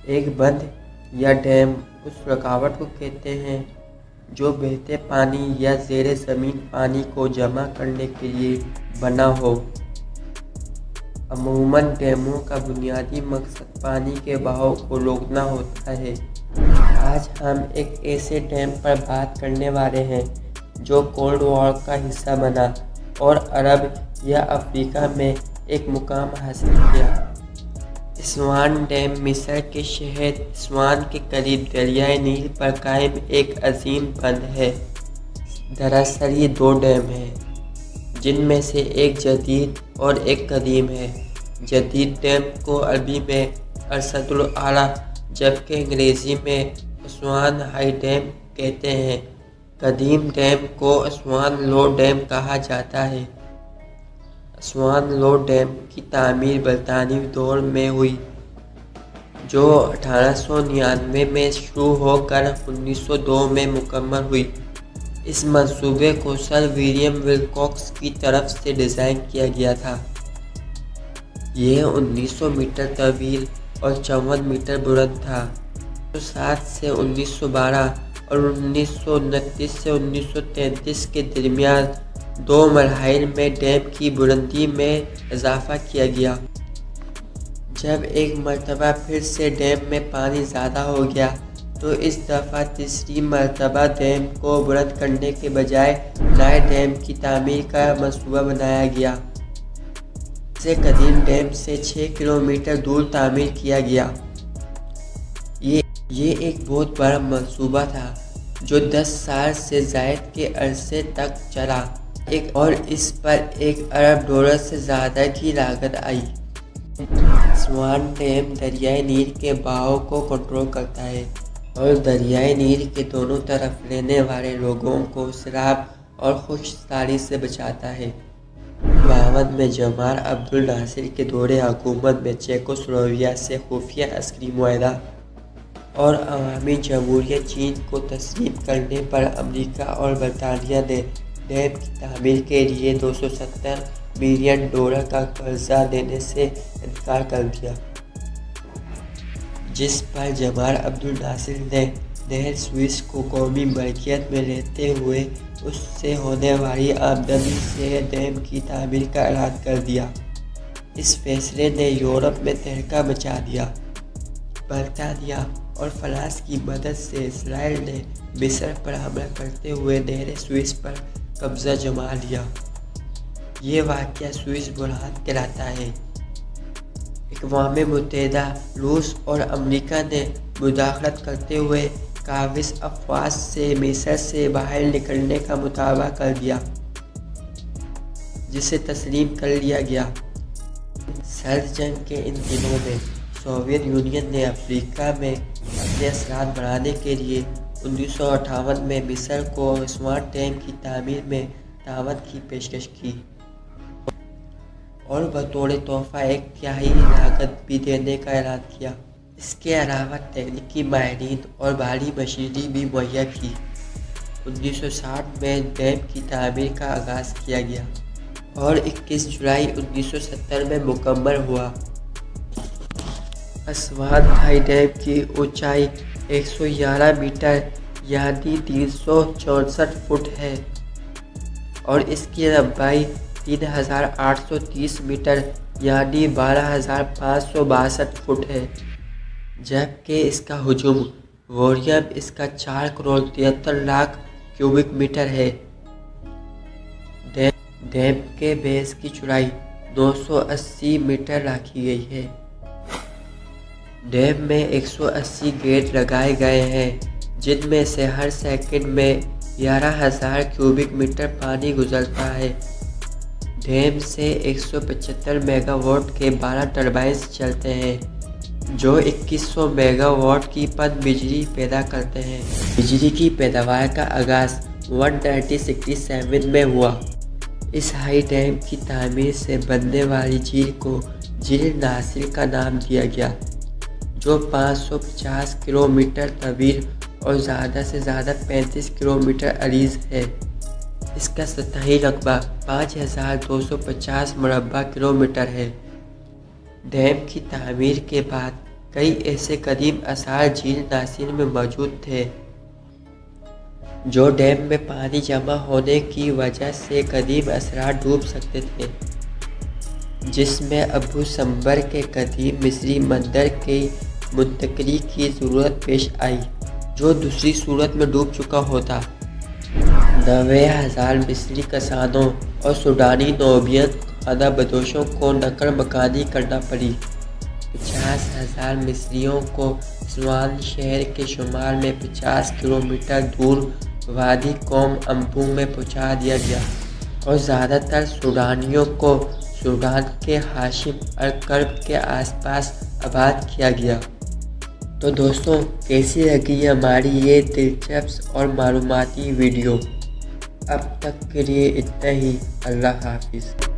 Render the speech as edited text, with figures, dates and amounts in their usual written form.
ایک بند یا ڈیم اس رکاوٹ کو کہتے ہیں جو بہتے پانی یا زیر زمین پانی کو جمع کرنے کے لیے بنا ہو۔ عموماً ڈیموں کا بنیادی مقصد پانی کے بہاؤ کو روکنا ہوتا ہے۔ آج ہم ایک ایسے ڈیم پر بات کرنے والے ہیں جو کولڈ وار کا حصہ بنا اور عرب یا افریقہ میں ایک مقام حاصل کیا۔ اسوان ڈیم مصر کے شہر اسوان کے قریب دریائے نیل پر قائم ایک عظیم بند ہے۔ دراصل یہ دو ڈیم ہیں جن میں سے ایک جدید اور ایک قدیم ہے۔ جدید ڈیم کو عربی میں ارصد الاعلیٰ جبکہ انگریزی میں اسوان ہائی ڈیم کہتے ہیں۔ قدیم ڈیم کو اسوان لو ڈیم کہا جاتا ہے۔ اسوان لو ڈیم کی تعمیر برطانوی دور میں ہوئی جو 1899 میں شروع ہو کر 1902 میں مکمل ہوئی۔ اس منصوبے کو سر ولیم ولکوکس کی طرف سے ڈیزائن کیا گیا تھا۔ یہ 1900 میٹر طویل اور 54 میٹر بلند تھا۔ 1907 سے 1912 اور 1929 سے 1933 کے درمیان 2 مراحل میں ڈیم کی بلندی میں اضافہ کیا گیا۔ جب ایک مرتبہ پھر سے ڈیم میں پانی زیادہ ہو گیا تو اس دفعہ تیسری مرتبہ ڈیم کو بلند کرنے کے بجائے نئے ڈیم کی تعمیر کا منصوبہ بنایا گیا۔ اسے قدیم ڈیم سے 6 کلومیٹر دور تعمیر کیا گیا۔ یہ ایک بہت بڑا منصوبہ تھا جو 10 سال سے زائد کے عرصے تک چلا اور اس پر $1 ارب سے زیادہ کی لاگت آئی۔ اسوان ڈیم دریائے نیل کے بہاؤ کو کنٹرول کرتا ہے اور دریائے نیل کے دونوں طرف رہنے والے لوگوں کو سیلاب اور خشک سالی سے بچاتا ہے۔ 52 میں جمال عبد الناصر کے دور حکومت میں چیکوسلوواکیہ سے خفیہ عسکری معاہدہ اور عوامی جمہوریہ چین کو تسلیم کرنے پر امریکہ اور برطانیہ نے ڈیم کی تعمیر کے لیے $270 ملین کا قرضہ دینے سے انکار کر دیا، جس پر جمال عبد الناصر نے نہر سوئس کو قومی ملکیت میں لیتے ہوئے اس سے ہونے والی آمدنی سے ڈیم کی تعمیر کا اعلان کر دیا۔ اس فیصلے نے یورپ میں تہلکہ مچا دیا۔ برطانیہ اور فرانس کی مدد سے اسرائیل نے مصر پر حملہ کرتے ہوئے نہر سوئس پر قبضہ جما لیا۔ یہ واقعہ سوئس بحران کہلاتا ہے۔ اقوام متحدہ، روس اور امریکہ نے مداخلت کرتے ہوئے قابض افواج سے مصر سے باہر نکلنے کا مطالبہ کر دیا، جسے تسلیم کر لیا گیا۔ سرد جنگ کے ان دنوں میں سوویت یونین نے افریقہ میں اپنے اثرات بڑھانے کے لیے 1958 میں مصر کو اسوان ڈیم کی تعمیر میں تعاون کی پیشکش کی اور بطور تحفہ 1/3 لاگت بھی دینے کا اعلان کیا۔ اس کے علاوہ تکنیکی ماہرین اور بھاری مشینری بھی مہیا کی۔ 1960 میں ڈیم کی تعمیر کا آغاز کیا گیا اور 21 جولائی 1970 میں مکمل ہوا۔ اسوان ہائی ڈیم کی اونچائی 111 میٹر یعنی 364 فٹ ہے اور اس کی لمبائی 3830 میٹر یعنی 12562 فٹ ہے، جبکہ اس کا حجم وولیم اس کا 4 کروڑ 73 لاکھ کیوبک میٹر ہے۔ ڈیم کے بیس کی چوڑائی 980 میٹر رکھی گئی ہے۔ ڈیم میں 180 گیٹ لگائے گئے ہیں جن میں سے ہر سیکنڈ میں 11,000 کیوبک میٹر پانی گزرتا ہے۔ ڈیم سے 175 میگا واٹ کے 12 ٹربائنز چلتے ہیں جو 2100 میگا واٹ کی پن بجلی پیدا کرتے ہیں۔ بجلی کی پیداوار کا آغاز 1967 میں ہوا۔ اس ہائی ڈیم کی تعمیر سے بننے والی جھیل کو جھیل ناصر کا نام دیا گیا، جو 550 کلومیٹر طویل اور زیادہ سے زیادہ 35 کلومیٹر عریض ہے۔ اس کا سطحی رقبہ 5250 مربع کلومیٹر ہے۔ ڈیم کی تعمیر کے بعد کئی ایسے قدیم آثار جھیل ناصر میں موجود تھے جو ڈیم میں پانی جمع ہونے کی وجہ سے قدیم اثرات ڈوب سکتے تھے، جس میں ابو سمبر کے قدیم مصری مندر کی منتقلی کی ضرورت پیش آئی جو دوسری صورت میں ڈوب چکا ہوتا۔ 90,000 مصری کسانوں اور سوڈانی نوبین خانہ بدوشوں کو نقل مکانی کرنا پڑی۔ 50,000 مصریوں کو اسوان شہر کے شمال میں 50 کلومیٹر دور وادی قوم امبو میں پہنچا دیا گیا اور زیادہ تر سوڈانیوں کو سوڈان کے ہاشم الکرب کے آس پاس آباد کیا گیا۔ تو دوستوں، کیسی لگی ہماری یہ دلچسپ اور معلوماتی ویڈیو؟ اب تک کے لیے اتنا ہی۔ اللہ حافظ۔